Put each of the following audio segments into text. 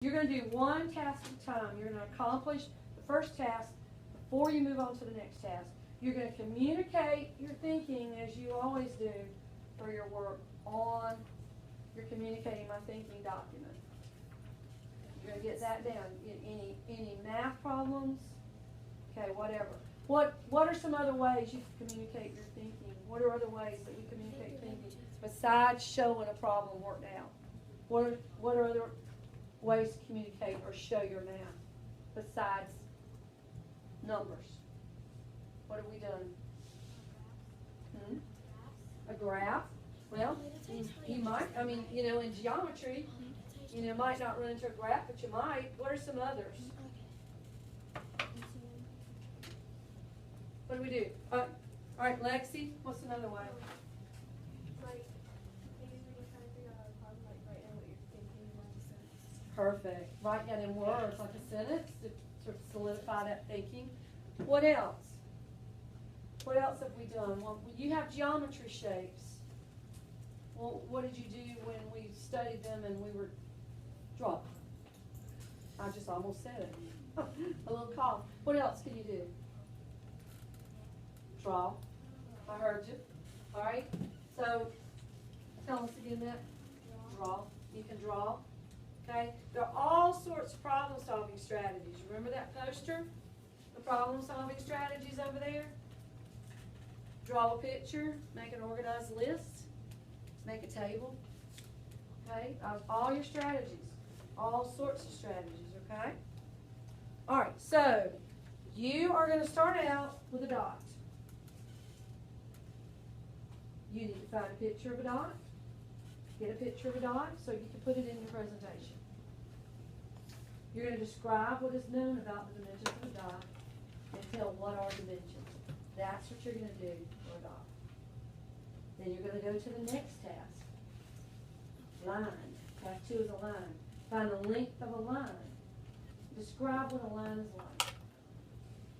You're going to do one task at a time. You're going to accomplish the first task before you move on to the next task. You're going to communicate your thinking, as you always do for your work, on your Communicating My Thinking document. You're going to get that down. Any math problems? Okay, whatever. What are some other ways you can communicate your thinking? What are other ways that we communicate thinking besides showing a problem worked out? What are other ways to communicate or show your math besides numbers? What have we done? A graph. Well, you might, in geometry, might not run into a graph, but you might. What are some others? What do we do? All right, Lexi, what's another way? Like, maybe when you're trying to figure out a problem, like write down what you're thinking in a sentence. Perfect. Write down in words, like a sentence, to solidify that thinking. What else? What else have we done? Well, you have geometry shapes. Well, what did you do when we studied them and we were drawing? I just almost said it. A little cough. What else can you do? Draw. I heard you. All right. So tell us again that. Draw. You can draw. Okay. There are all sorts of problem-solving strategies. Remember that poster? The problem-solving strategies over there? Draw a picture. Make an organized list. Make a table. Okay. Of all your strategies. All sorts of strategies. Okay. All right. So you are going to start out with a dot. You need to find a picture of a dot. Get a picture of a dot so you can put it in your presentation. You're going to describe what is known about the dimensions of a dot and tell what are dimensions. That's what you're going to do for a dot. Then you're going to go to the next task. Line. Task 2 is a line. Find the length of a line. Describe what a line is like.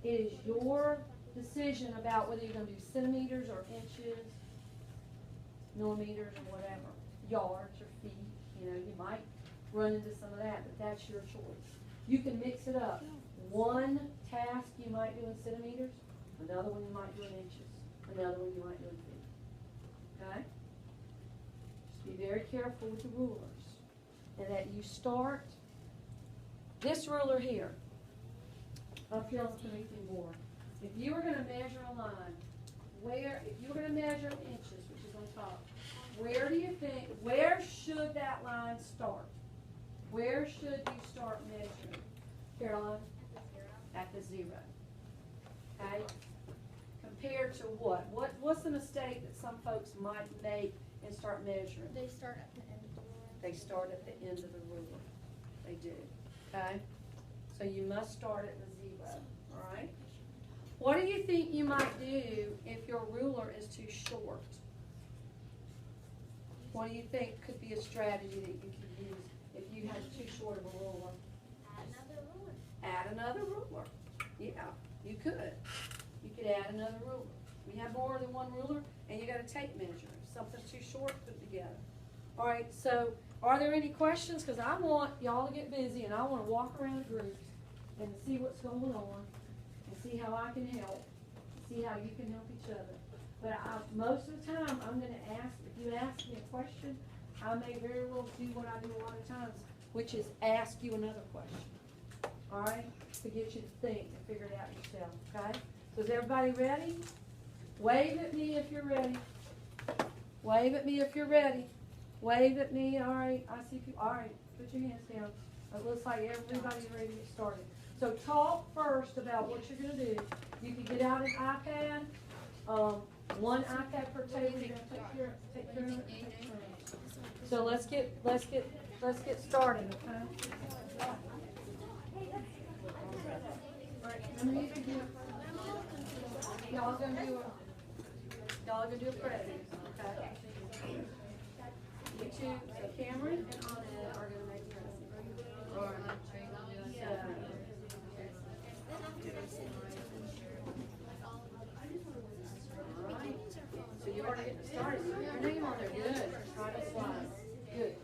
It is your decision about whether you're going to do centimeters or inches, millimeters or whatever, yards or feet. You might run into some of that, but that's your choice. You can mix it up. One task you might do in centimeters, another one you might do in inches, another one you might do in feet. Okay? Just be very careful with the rulers, and that you start this ruler here, up here on the connecting board. If you were going to measure a line, if you were going to measure inches, which is on top, where should that line start? Where should you start measuring? Caroline? At the zero. Okay? Compared to what? What's the mistake that some folks might make and start measuring? They start at the end of the ruler. They start at the end of the ruler. They do. Okay? So you must start at the zero. All right? What do you think you might do if your ruler is too short? What do you think could be a strategy that you could use if you had too short of a ruler? Add another ruler. Add another ruler. Yeah, you could. You could add another ruler. You have more than one ruler, and you got a tape measure. If something's too short, put it together. All right, so are there any questions? Because I want y'all to get busy, and I want to walk around groups and see what's going on and see how I can help, see how you can help each other. But most of the time, I'm going to ask, if you ask me a question, I may very well do what I do a lot of times, which is ask you another question. All right? To get you to think and figure it out yourself. Okay? So is everybody ready? Wave at me if you're ready. Wave at me if you're ready. Wave at me. All right. I see people. All right. Put your hands down. It looks like everybody's ready to get started. So talk first about what you're going to do. You can get out an iPad. One iPad per table. You're going to take care of it. So let's get started. Okay. All right. Y'all gonna do a credit. Okay. You two, so Cameron and Anna are gonna make credit. All right. So you already getting started. Your name on there. Good. Try to slide. Good.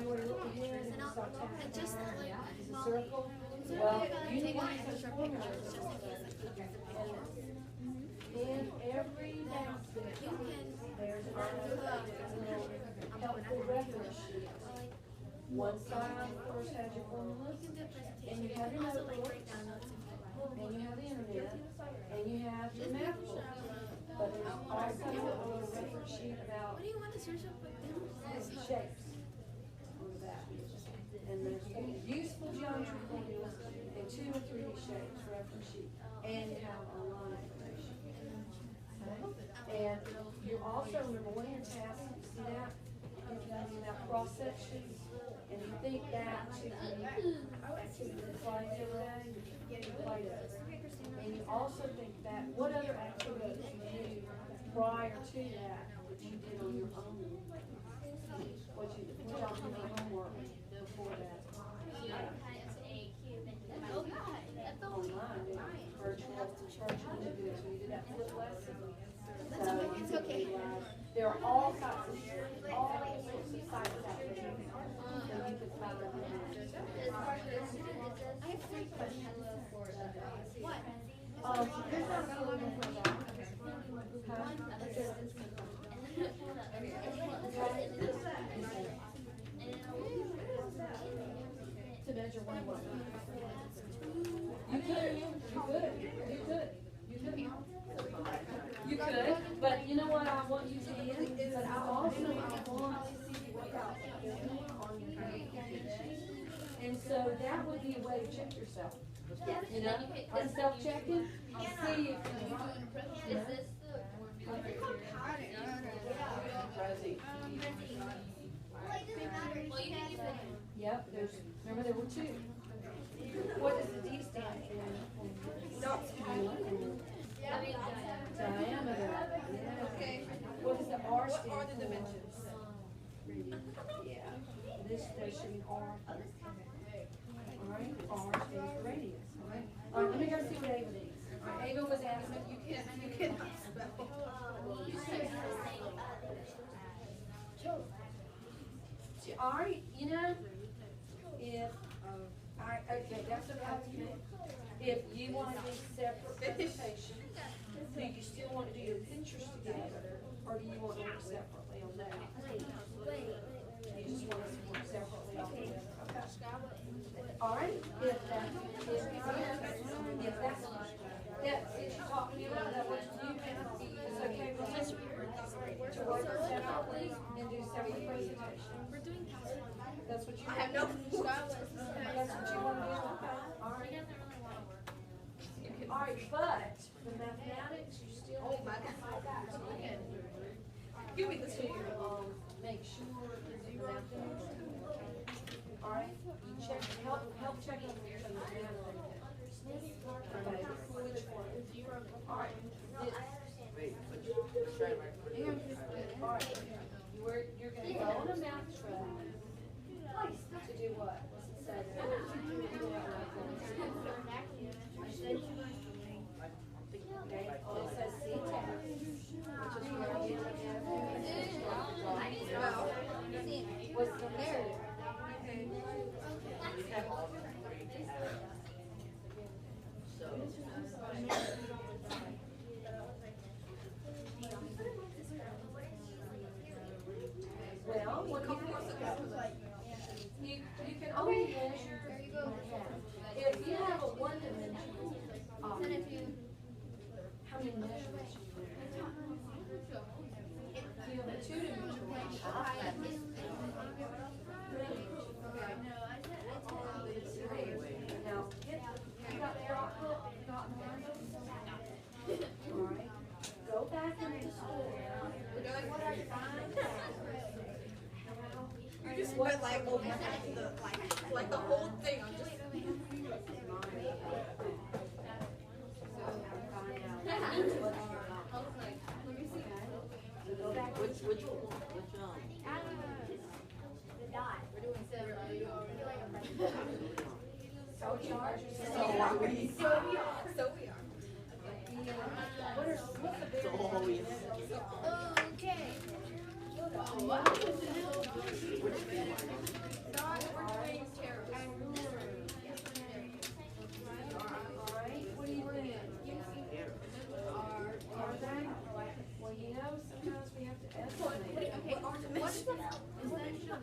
me where you look ahead and start tapping. And just like Is it Molly. circle? Well, you need to Take use those extra formulas. pictures just in case like he gets the pictures. In every basket, You can there's a little helpful reference sheet. like One side first has your formulas, you can do a presentation. and you You have can your also like notebook, break down notes if you like. and you have the internet, and you have your Just math making book. sure I'm But there's also a little reference sheet about what do you want to search up with them? shapes on the back. And there's useful geometry formulas and 2 or 3D shapes reference sheet, and you have online information. And you also, number 1 in your task, you see that? If you have that cross section, and you think back to the activity that applies every day, you play those. And you also think back, what other activities you did prior to that you did on your own? What you did on your homework before that? Online, virtual, you did it, so you did that flip lesson. So, It's okay. there are all sorts of sites out there. So you could find them. I have 3 questions. What? Here's what I'm looking for that. To measure one way. You could, but you know what I want you to do? But I also want to see what y'all doing on your communication. And so that would be a way to check yourself. You know, on self-checking, see if you Is this the Rosie. well, you can use it. Yep, there's, remember there were 2. What does the D stand for? I mean, Diameter. Yeah. Okay. What does the R stand for? What are the dimensions? Yeah, this should be R. Alright, R stands for radius, alright? Alright, let me go see what Ava needs. Alright, Ava was asking, You cannot spell. Alright, you know, if, alright, okay, that's about it. If you want to do separate presentations, do you still want to do your pictures together, or do you want to work separately on that? You just want us to work separately on that, okay? Alright, if that's, since you talked to me about that, what you, it's okay with us to work separately and do separate presentations. We're doing counseling. That's what you I want. have no. That's what you want to do, okay? Alright. Alright, but the mathematics, you still. Oh my God. Give me this one. Make sure that the mathematics. Alright, you check, help check on your mathematics. Okay, which one? Alright. Alright, you're gonna go on a math track. To do what? What's it say there? Okay, oh, it says C test, which is where you what's the narrative? Well, what you can only measure, if you have a one-dimensional object, how many measurements you do? If you have a two-dimensional object, now, you got the output, you got one? Alright, go back into school. What I find. You just went like over like the whole thing. I'm just. Which So charge. So we are. What's the big Okay. which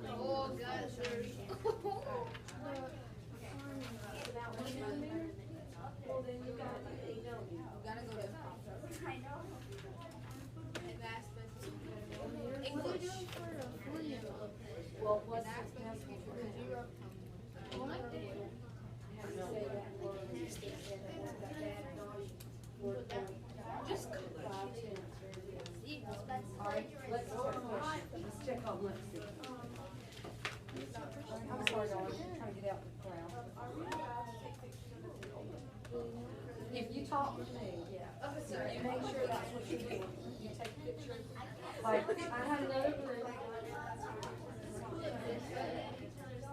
Oh, God, sorry. Well, then you got to, you know, You gotta go to English. well, what's the test? Because you wrote. Have to say that word, you say that word, that bad naughty word. Just 5 tenths, very good. All right, let's check question. Let's check on Lexi. I'm sorry, y'all, I'm trying to get out the crowd. If you talk with me, yeah, you make sure that's what you're doing. You take a picture. Like, I had another group.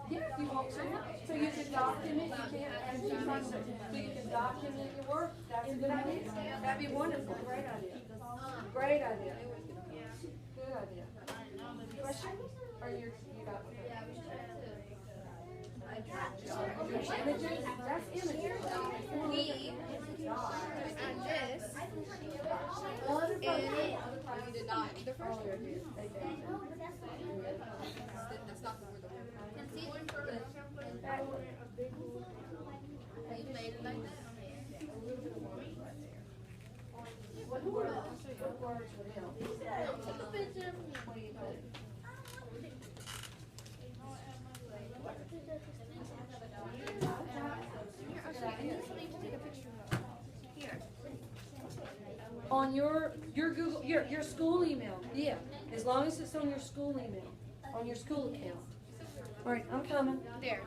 Yeah, if you want to. So you can document, you can't, so you can document your work. That's a good idea. That'd be wonderful. Great idea. Great idea. Good idea. Question? Or you got one? Images? That's images. And this You did not. The first Oh, they did. They did. that's not the word. You made it like that? What words would help? Take a picture. What do you think? On your Google, your school email, yeah, as long as it's on your school email, on your school account. All right, I'm coming. there.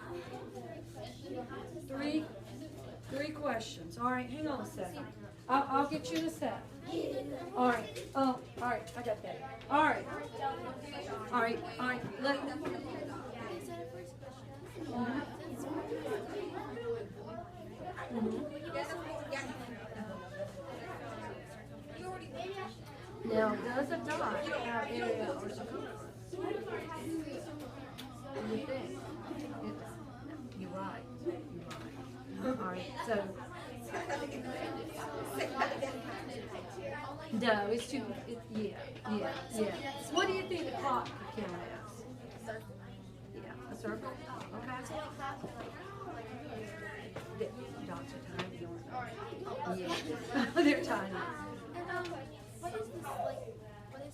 Three questions. All right, hang on a second. I'll get you in a sec. All right. Oh, all right. I got that. All right. All right. All right. Now, does a dot have area or circumference? You think? You're right. You're right. All right. So. No, it's too. Yeah. What do you think the clock could count as? Yeah, a circle. Okay. The dots are tiny, aren't they? Yeah, they're tiny. What is this, what is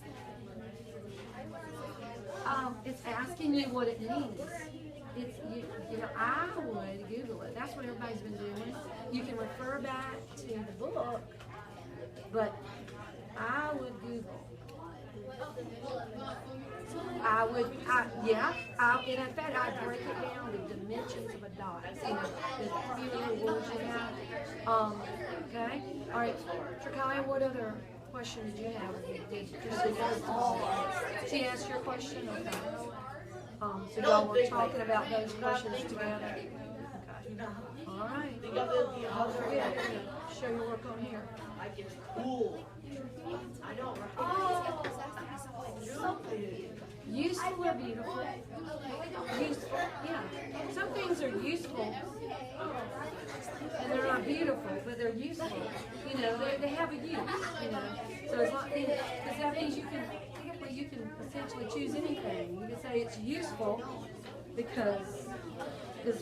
that? It's asking you what it means. It's you know, I would Google it. That's what everybody's been doing. You can refer back to the book, but I would Google. And in fact, I break it down the dimensions of a dot. You know, the few little words you have. Okay. All right, Trikaya, what other question did you have? Did she ask your question? Okay. So y'all were talking about those questions together. Okay. All right. Show your work on here. Cool. I don't. Useful or beautiful? Useful, yeah. Some things are useful, and they're not beautiful, but they're useful. You know, they have a use. You know, so it's not because that means you can essentially choose anything. You can say it's useful because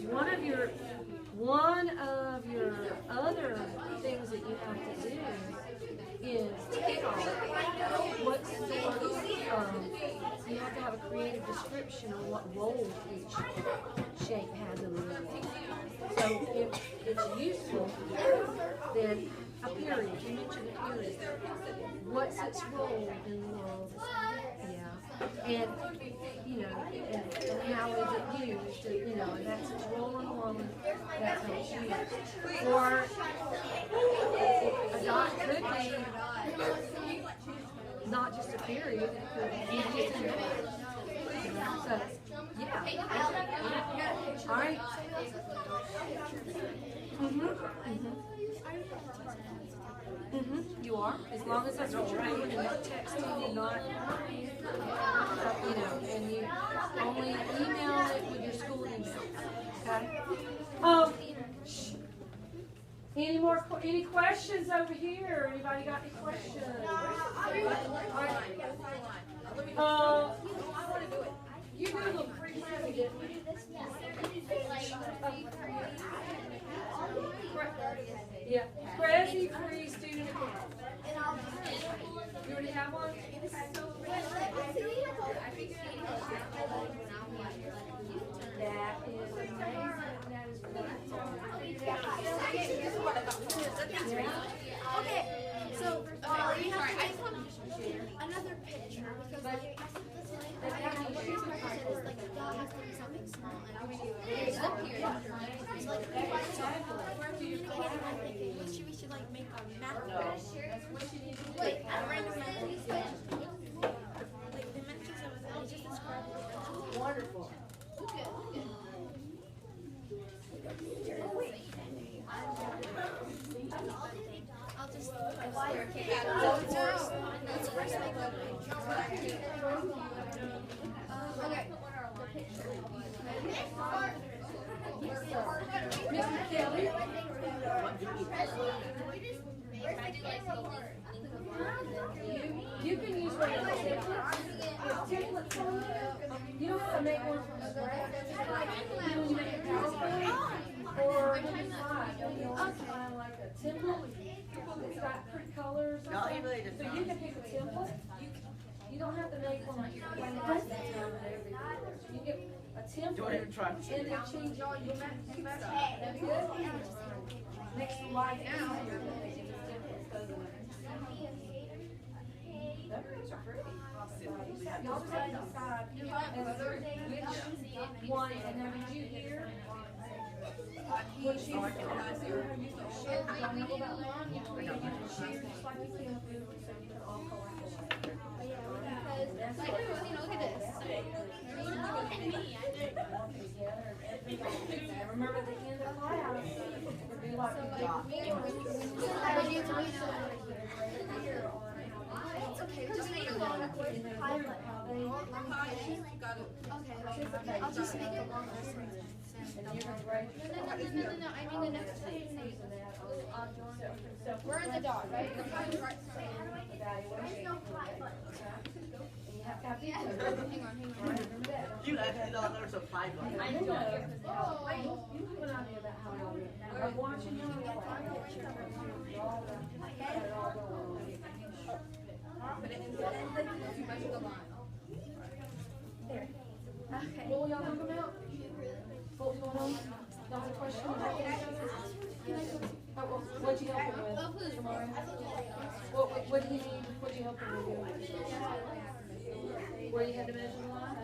one of your other things that you have to do is tell what sort of, you have to have a creative description of what role each shape has in the world. So if it's useful, then a period, you mentioned a period. What's its role in the world? Yeah. And, you know, and how is it used? You know, and that's its role in the world. That's how it's used. Or a dot could be not just a period, it could be just a number. So, yeah. All right. You are, as long as that's what you're doing, and not texting, and not, you know, and you only email it with your school email. Okay. Any questions over here? Anybody got any questions? You Googled free Prezi, didn't you? Yeah, Prezi free student account. You already have one? That is amazing. That is really Okay, so we have to take another picture because like I said this like the dog has to be something small and I'm it's up here. It's like we're communicating. I'm thinking we should like make a map. Wait, a random map. Like dimensions of it. Just describe it. wonderful. I'll just let's first make a okay. Mr. Kelly? You can use one of the templates. Templates on there. You don't have to make one from scratch. You can make a PowerPoint or a slide. You know, find like a template. It's got pretty colors. So you can pick a template. You don't have to make one like this. You get a template and then change all your That'd be good. Makes life easier. Those are pretty. Y'all just have to decide which one, and now did you hear? What she said, you can share, you don't know about one, you can share just like you can with food, so you can all collaborate. Look at this. Remember at the end of class, it'd be like It's okay, just make a long highlight. Okay, I'll just make a long lesson. and you're gonna write. No, I mean the next page. We're in the dog, right? Evaluation. And you have to have Hang on. remember that. You actually know there's a five on it. I know. You have an idea about how I live. I'm watching you. There. Okay. What will y'all talk about? What's going on? Y'all have a question? What'd you help him with? Tomorrow? What do you need? What'd you help him with? Where you had to measure the line?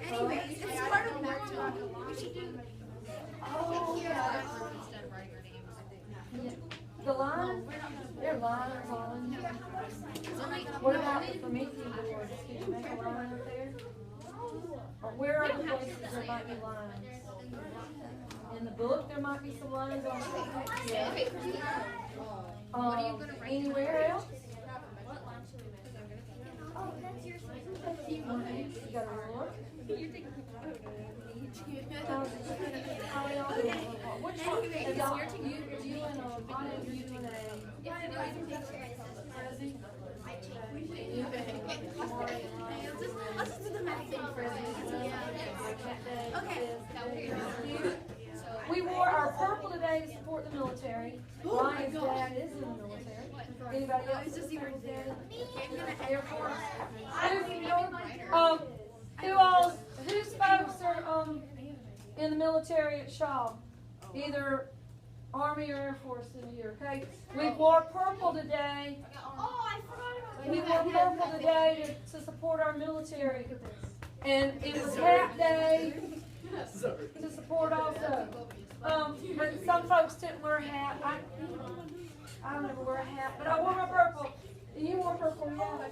Anyways, it's part of math talk. We should do. Oh, yeah. The line? They're lines on. What about the Promethean boards? Did you make a line up there? Or where are the places there might be lines? In the book, there might be some lines on it. Yeah. Anywhere else? You got a ruler? How are y'all doing? Which one? You and Bonnie, you and I'll just do the math thing first. Okay. We wore our purple today to support the military. Ryan's dad is in the military. Anybody else? It's just your dad. Air Force. Whose folks are in the military at Shaw? Either Army or Air Force in here, okay? We wore purple today. We wore purple today to support our military. And it was Hat Day to support also. But some folks didn't wear a hat. I don't ever wear a hat, but I wore my purple. And you wore purple, yeah.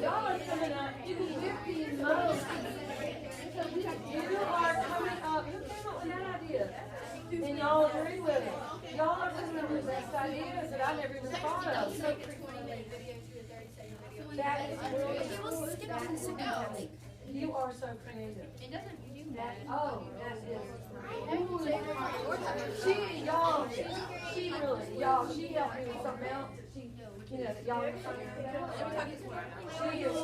Y'all are coming up. You can whip these most. You are coming up. Who came up with that idea? And y'all agree with it. Y'all are coming up with the best ideas that I never even thought of. You are so creative. It doesn't, you do That, that. oh, that is. She, y'all, she really, y'all, she helped me with something else. She, you know, that y'all. She is so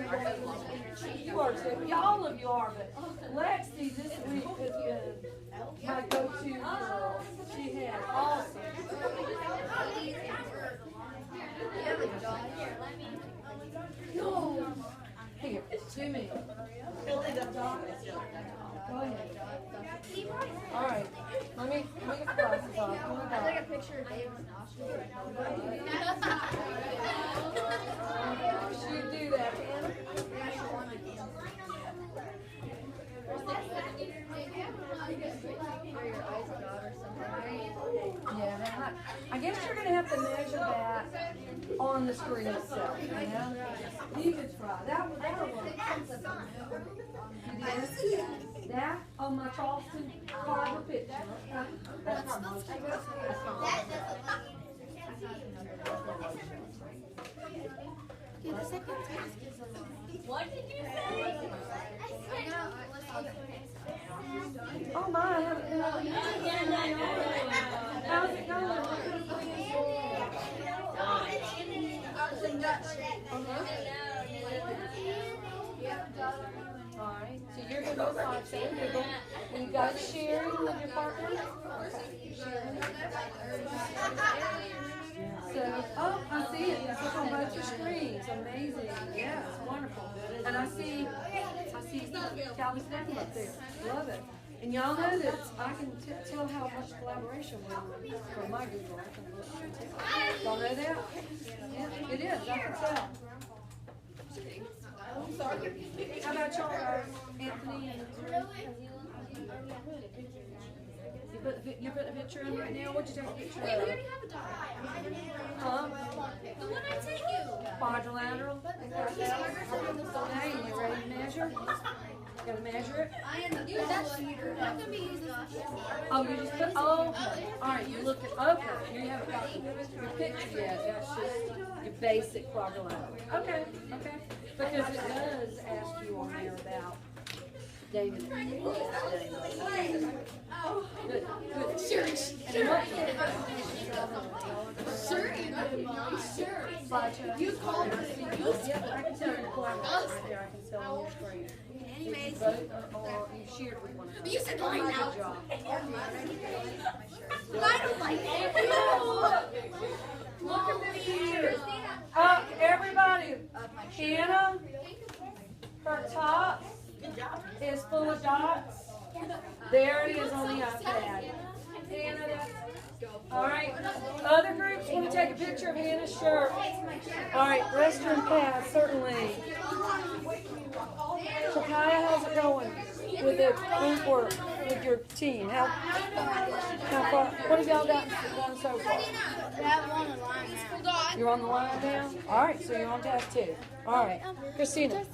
creative. You are too. All of you are, but Lexi this week has been my go-to girl. She has awesome. No. Here, do me. Go ahead. All right. Let me get the glasses off. Oh my I took a God. picture of David and Austin right She do that, Hannah. Yeah, that, I guess you're gonna have to measure that on the screen itself, you know? You could try, that'll work. That on my Charleston Harbor picture. That's not much. Yeah, the second task is a lot. What did you say? Oh my, I haven't been out yet. How's it going? Alright, so you're gonna go find Sam Google. And you guys sharing with your partner? Okay. So, oh, I see it. It's up on both your screens. Amazing. Yes, wonderful. And I see Calvin's name up there. Love it. And y'all know that I can tell how much collaboration we're doing from my Google. I can look and tell. Y'all know that? Yeah, it is. I can tell. How about y'all, Anthony and you put a picture in right now? What'd you take a picture of? We already have a dog. Huh? The one I sent you. Quadrilateral? Now you ready to measure? Gotta measure it? Use that sheeter. I'm gonna be using that. Oh, you just put, oh, okay. Alright, you look at, okay, you haven't got your picture yet, that's just your basic quadrilateral. Okay, okay. Because it does ask you on there about David. Good, good. Sure. You called her. Yep, I can tell you're collaborating right there. I can tell on your screen. Anyways. Both or you shared with one another. You said mine now. Good job. I don't like it. Look at this picture. Everybody, Hannah, her top is full of dots. There it is on the iPad. Hannah, all right. Other groups want to take a picture of Hannah's shirt. All right, restroom pass, certainly. So Kaya, how's it going with the group work with your team? How far? What have y'all done so far? You're on the line now? All right, so you're on task 2. All right, Christina.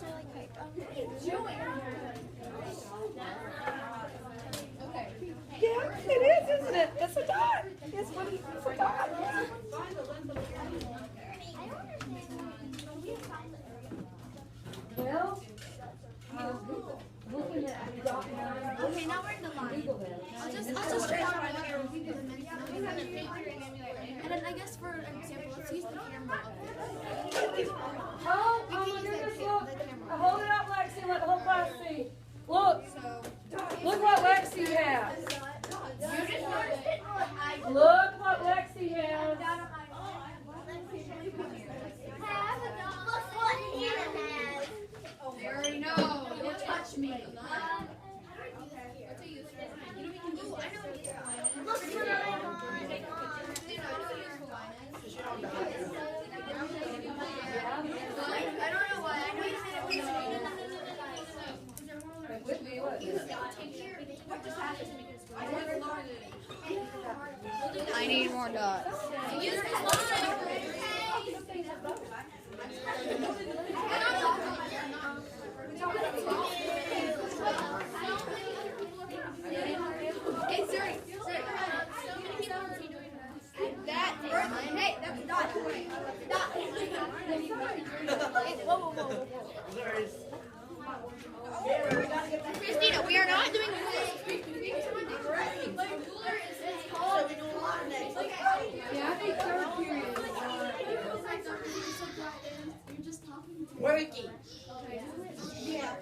Yeah, it is, isn't it? It's a dot. It's a dot. Well, looking at the dot now. Okay, now we're in the line. I'll just try to find out. And then I guess for example, let's use the camera. Oh my goodness, look. Hold it up, Lexi, let the whole class see. Look. Look what Lexi has. Look what Lexi has. There is. Christina, we are not doing So we do a lot next. Yeah, I think third period is, You're just talking to Working. Yeah.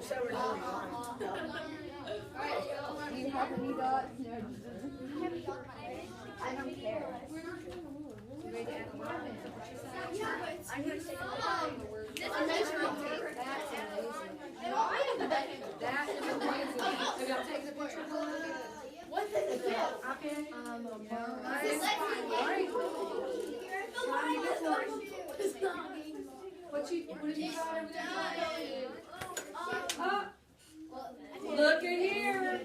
So we're doing one. Do you have any dots? No. I don't care. I'm going to say this is measuring tape. that's amazing. That is amazing. Have y'all taken a picture of it? What's this? Okay. This What have you got over there? Oh, look at here.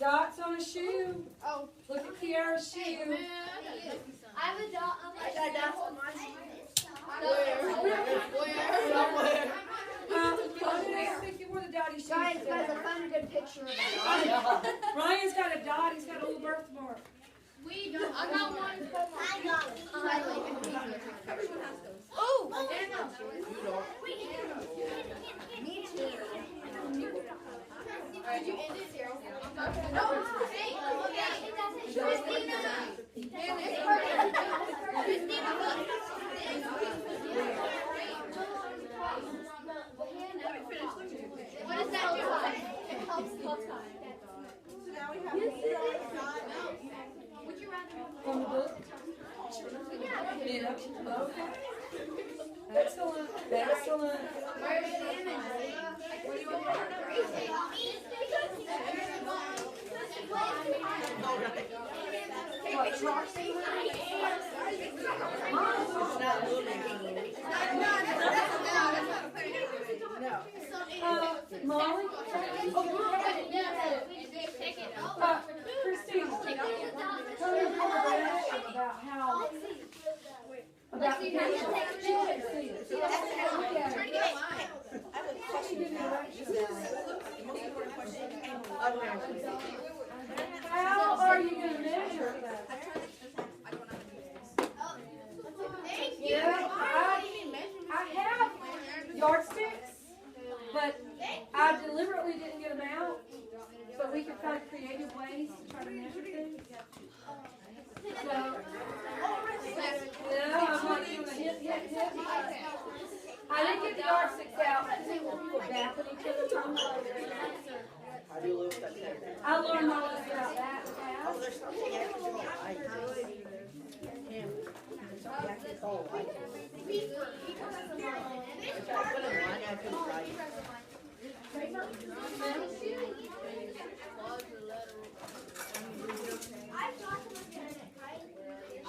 Dots on a shoe. Oh. Look at Kiara's shoe. I have a dot on my I got dots on my shoe. I think you wore the dotty shoes. Guys, I found a good picture of it. Ryan's got a dot. He's got a little birthmark. We don't. I got one. I got it. Oh! Me too. Did you end it here? No. Hey, Christina. What does that do? It helps the time. So now we have Would you rather? From the book? Yeah. Okay. Excellent. Excellent. What, Roxy? It's not moving. Molly? Christine, tell me about how, about the picture. She didn't see it. Look at it. She didn't How are you going to measure that? Yeah, I have yardsticks, but I deliberately didn't get them out so we could find creative ways to try to measure things. So, yeah, I'm like doing a hit. I didn't get the yardsticks out because they want people bapping each other. I do lose that there. I learned all this about that. Oh, there's something extra. I can't call. If I put in line, I could write.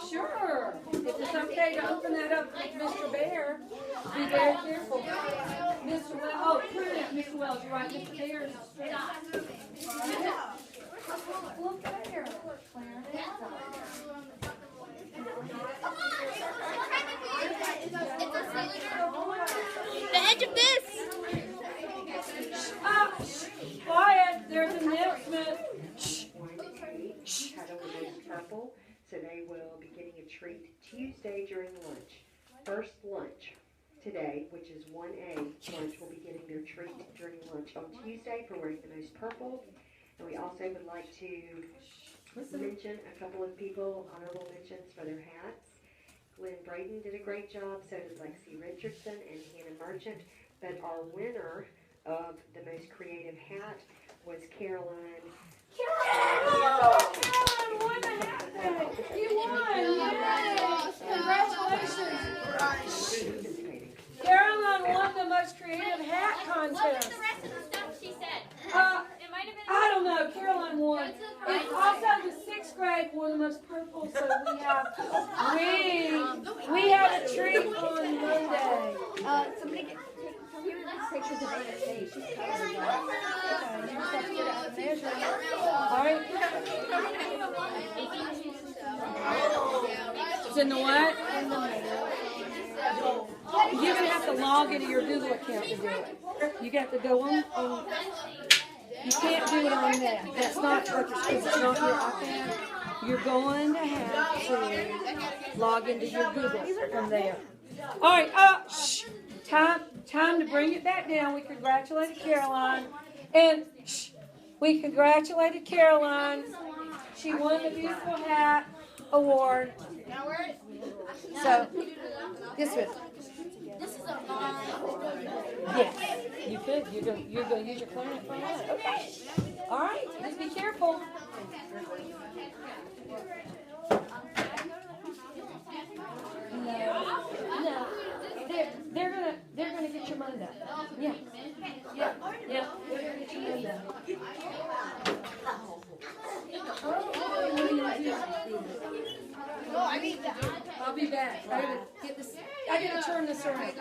Sure. If it's okay to open that up with Mr. Bear, be very careful. Mr. Wells, oh, print it, Mr. Wells, you're right, Mr. Bear is straight. Look there, Claire. The edge of this. Quiet, there's an announcement. Title remains purple, so they will be getting a treat Tuesday during lunch. First lunch today, which is 1A lunch, will be getting their treat during lunch on Tuesday for wearing the most purple. And we also would like to mention a couple of people, honorable mentions for their hats. Glenn Braden did a great job, so did Lexi Richardson and Hannah Merchant. But our winner of the most creative hat was Caroline. Caroline won the hat today. You won, yay! Congratulations. Caroline won the most creative hat What was contest. the rest of the stuff she said? It might have been. I don't know, Caroline won. It's also the 6th grade wore the most purple, so we have a treat on Monday. Somebody get pictures of her face. She's covered in All right. It's in the what? You're going to have to log into your Google account to do it. You got to go on You can't do it on that. That's not purpose, because it's not your iPad. You're going to have to log into your Google from there. All right, shh. Time to bring it back down. We congratulated Caroline. And shh, we congratulated Caroline. She won the Beautiful Hat Award. So, this way. This is a bomb. Yes, you could. You're going to use your clarinet for that. Okay. All right, just be careful. No. They're gonna get your money back. Yeah. They're gonna get your money back. I'll be back. I gotta turn this around.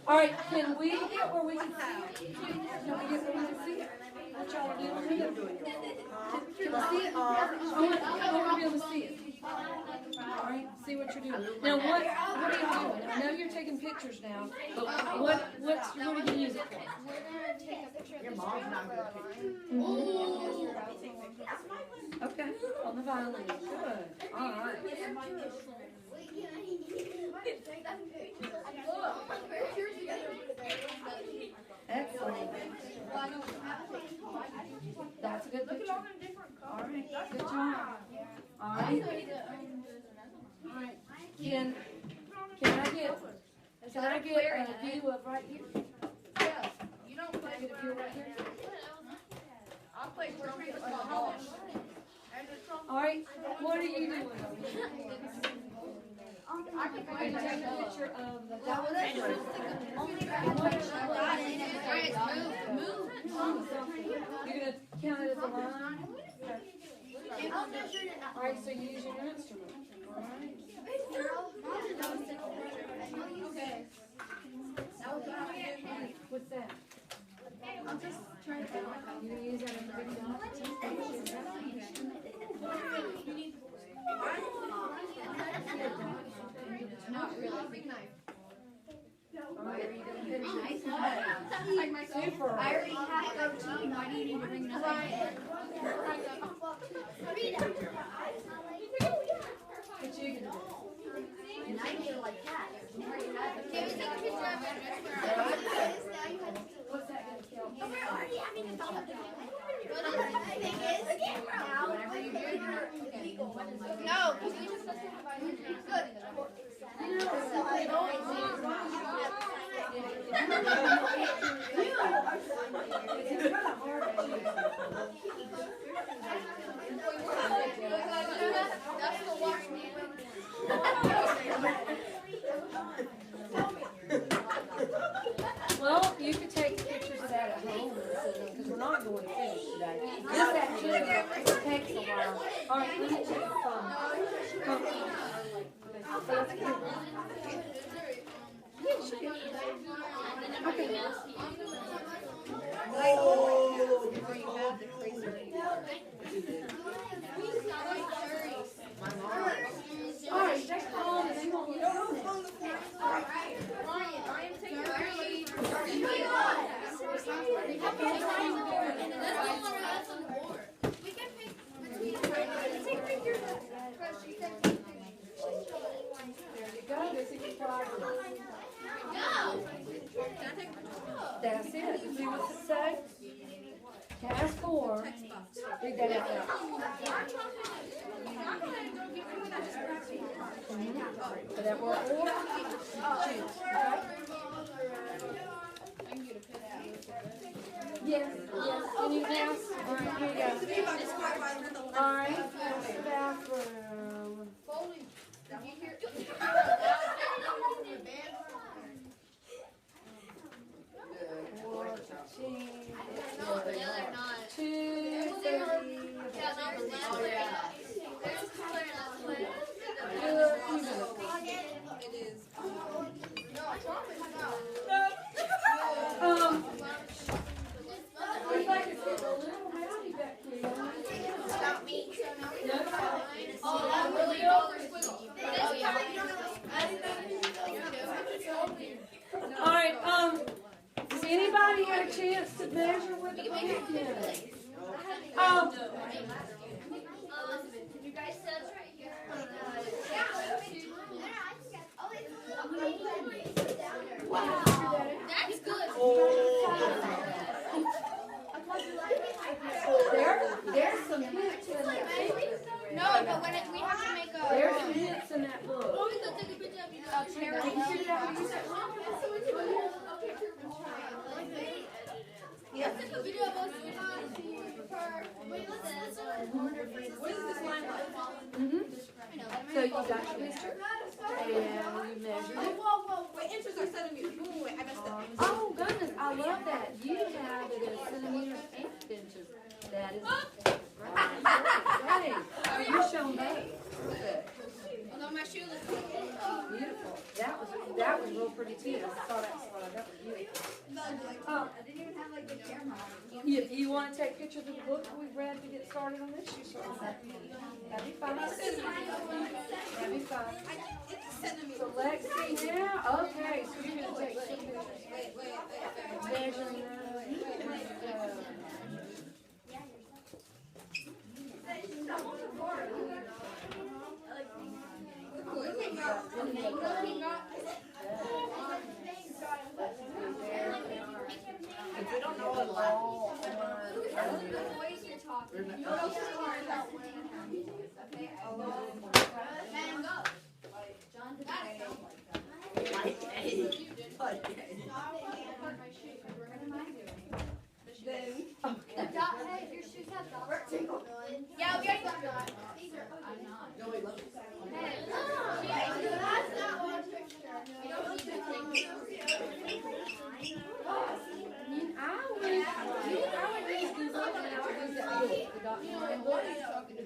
All right, can we get where we can see it? Can we get where we can see it? What y'all are doing? Can we see it? I want to be able to see it. All right, see what you're doing. Now, what are you doing? I know you're taking pictures now, but what are you using it for? Your mom's not gonna picture. Okay, on the violin. Good. All right. Excellent. That's a good picture. All right, good job. All right. All right. Can I get a view of right here? Yeah, you don't play Can I get a view right here? I play trumpet with my mom. All right. What are you doing? Are you taking a picture of the You're gonna count it as a line? All right, so you're using your instrument. All right. What's that? I'm just trying to You're gonna use that in the video? Not really. Big knife. All right, are you gonna finish it? Like myself. Super. I already have 13. Why do you need to bring another? What you gonna do? Knives are like that. Can we take a picture of it? What's that gonna kill? Whatever you do. No, because we just good. That's the wash Well, you could take pictures of that at home because we're not going to finish today. This actually takes a while. All right, let me check the phone. Come. Okay. All right, next call and they won't get on it. There you go, this is your progress. That's it. You see what's it say? Task 4. Read that out loud. For that word or, choose. Okay? Yes, yes. Anything else? All right, here you go. All right, that's the bathroom. Looks like it's getting a little rowdy back here. Not me. No? Oh, that really over squiggle. Oh, yeah. measure with the pumpkin. You guys said right here. Wow, that's good. There's some hints in that book. No, but when we have to make a. There's some hints in that book. Cherry. Can you figure out how to use that one? Let's take a video of us. What is this line like? So you got your picture and you measured it. Wait, inches or centimeters? Wait, I messed up. Oh goodness, I love that. You have it as centimeters and inches. That is great. You're showing both. Good. Although my shoe looks Beautiful. That was real pretty too. I saw that slide. That was beautiful. I didn't even have like the camera. You want to take pictures of the book we've read to get started on this? You certainly have. That'd be fine. That'd be fine. It's centimeters. So Lexi now, okay, so you're gonna take some pictures. Measuring that. If you don't know it all, Hey, your shoes have dots. Yeah, we already got dots.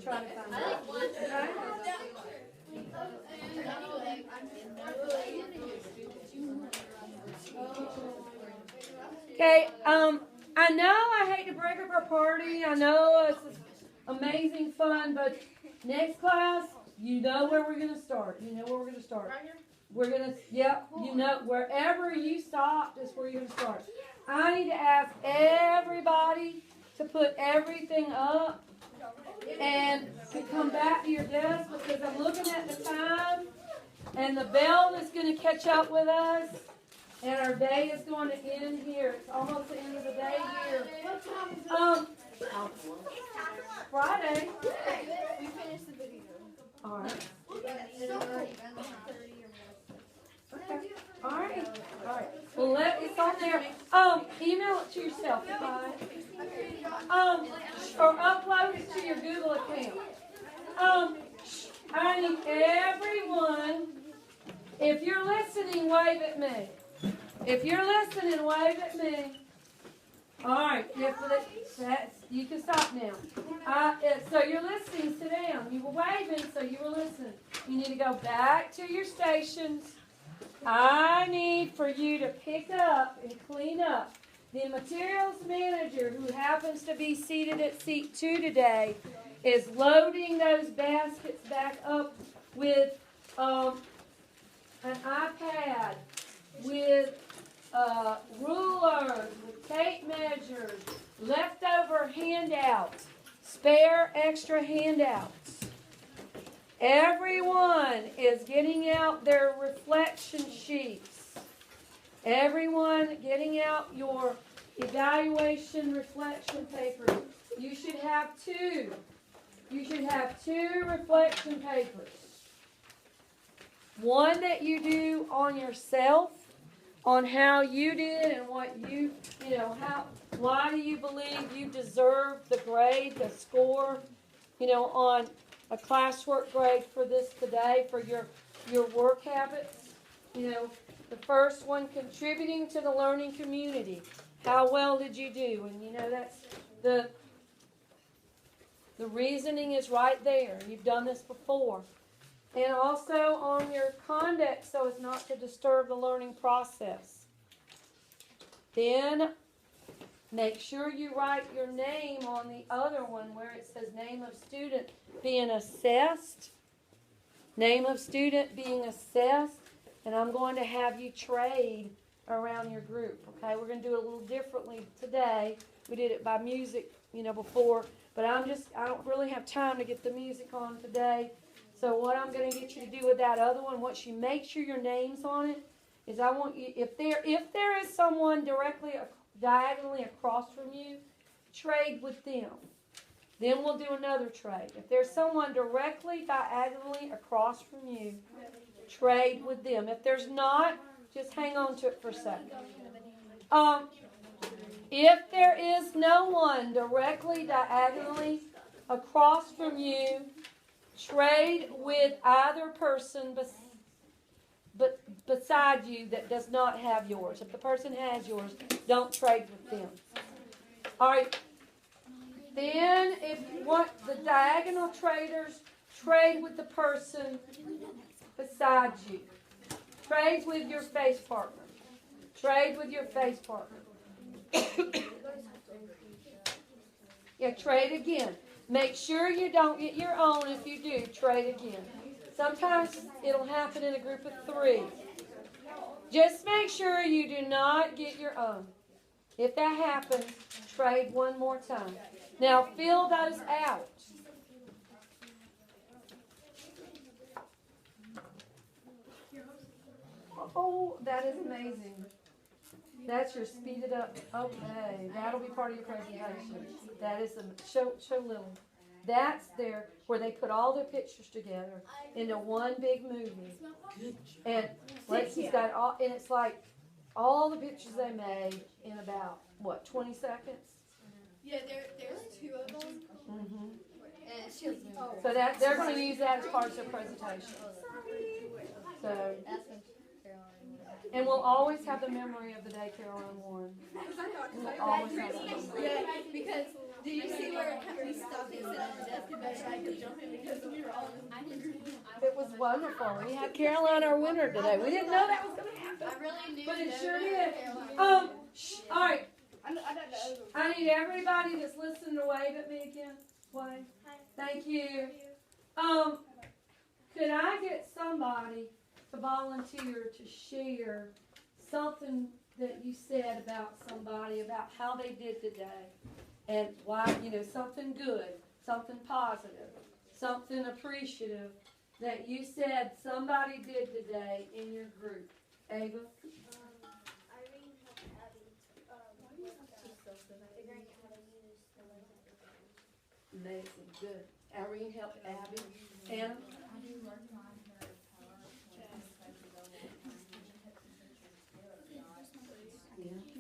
Try to find it. Okay, I know I hate to break up our party. I know it's amazing fun, but next class, you know where we're going to start. You know where we're going to start. Right here? We're going to, yep, you know, wherever you stopped is where you're going to start. I need to ask everybody to put everything up and to come back to your desk because I'm looking at the time and the bell is going to catch up with us and our day is going to end here. It's almost the end of the day here. Friday. We finished the video. All right. Okay. All right. All right. Well, it's on there. Email it to yourself, fine. Or upload it to your Google account. I need everyone. If you're listening, wave at me. If you're listening, wave at me. All right. You can stop now. So you're listening. Sit down. You were waving, so you were listening. You need to go back to your stations. I need for you to pick up and clean up. The materials manager, who happens to be seated at seat 2 today, is loading those baskets back up with an iPad, with rulers, with tape measures, leftover handouts, spare extra handouts. Everyone is getting out their reflection sheets. Everyone getting out your evaluation reflection papers. You should have 2. You should have 2 reflection papers. One that you do on yourself, on how you did and what why do you believe you deserve the grade, the score, on a classwork grade for this today, for your work habits. The first one, contributing to the learning community. How well did you do? And that's the reasoning is right there. You've done this before. And also on your conduct so as not to disturb the learning process. Then make sure you write your name on the other one where it says name of student being assessed. Name of student being assessed. And I'm going to have you trade around your group. Okay, we're going to do it a little differently today. We did it by music, before, but I don't really have time to get the music on today. So what I'm going to get you to do with that other one, once you make sure your name's on it, is I want you, if there is someone diagonally across from you, trade with them. Then we'll do another trade. If there's someone directly diagonally across from you, trade with them. If there's not, just hang on to it for a second. If there is no one directly diagonally across from you, trade with either person beside you that does not have yours. If the person has yours, don't trade with them. All right. Then, if you want the diagonal traders, trade with the person beside you. Trade with your face partner. Trade with your face partner. Yeah, trade again. Make sure you don't get your own. If you do, trade again. Sometimes it'll happen in a group of 3. Just make sure you do not get your own. If that happens, trade one more time. Now fill those out. Oh, that is amazing. That's your speeded up. Okay, that'll be part of your presentation. That is show Lily. That's there where they put all their pictures together into one big movie. And Lexi's got all, and it's like all the pictures they made in about 20 seconds. Yeah, there's 2 of them. Mm-hmm. And she was, So that they're going to use that as part of their presentation. So, and we'll always have the memory of the day Caroline won. We'll always have the memory. yeah, because did you see where we stopped and sat on the desk and I could jump in because we were all It was wonderful. We had Caroline our winner today. We didn't know that was going to happen, I really knew but it that sure we did. were All right. I don't know. I need everybody that's listening to wave at me again. Wave. Thank you. Could I get somebody to volunteer to share something that you said about somebody, about how they did today, and why, something good, something positive, something appreciative that you said somebody did today in your group? Ava? Irene helped Abby figuring out how to use the laser. Amazing, good. Irene helped Abby. Anna?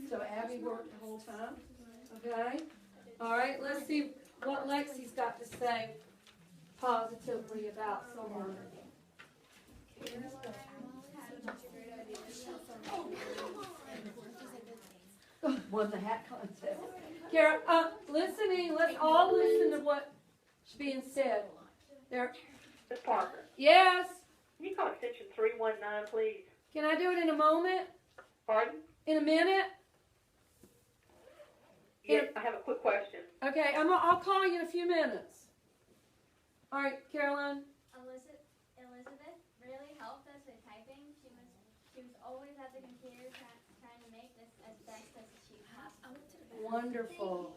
So Abby worked the whole time. Okay. All right. Let's see what Lexi's got to say positively about someone. Won the hat contest. Kara, listening. Let's all listen to what's being said. There. Ms. Parker, Yes. can you call extension 319, please? Can I do it in a moment? Pardon? In a minute? Yes, I have a quick question. Okay. I'll call you in a few minutes. All right, Caroline. Elizabeth really helped us with typing. She was always at the computer trying to make this as best as she possibly could. Wonderful.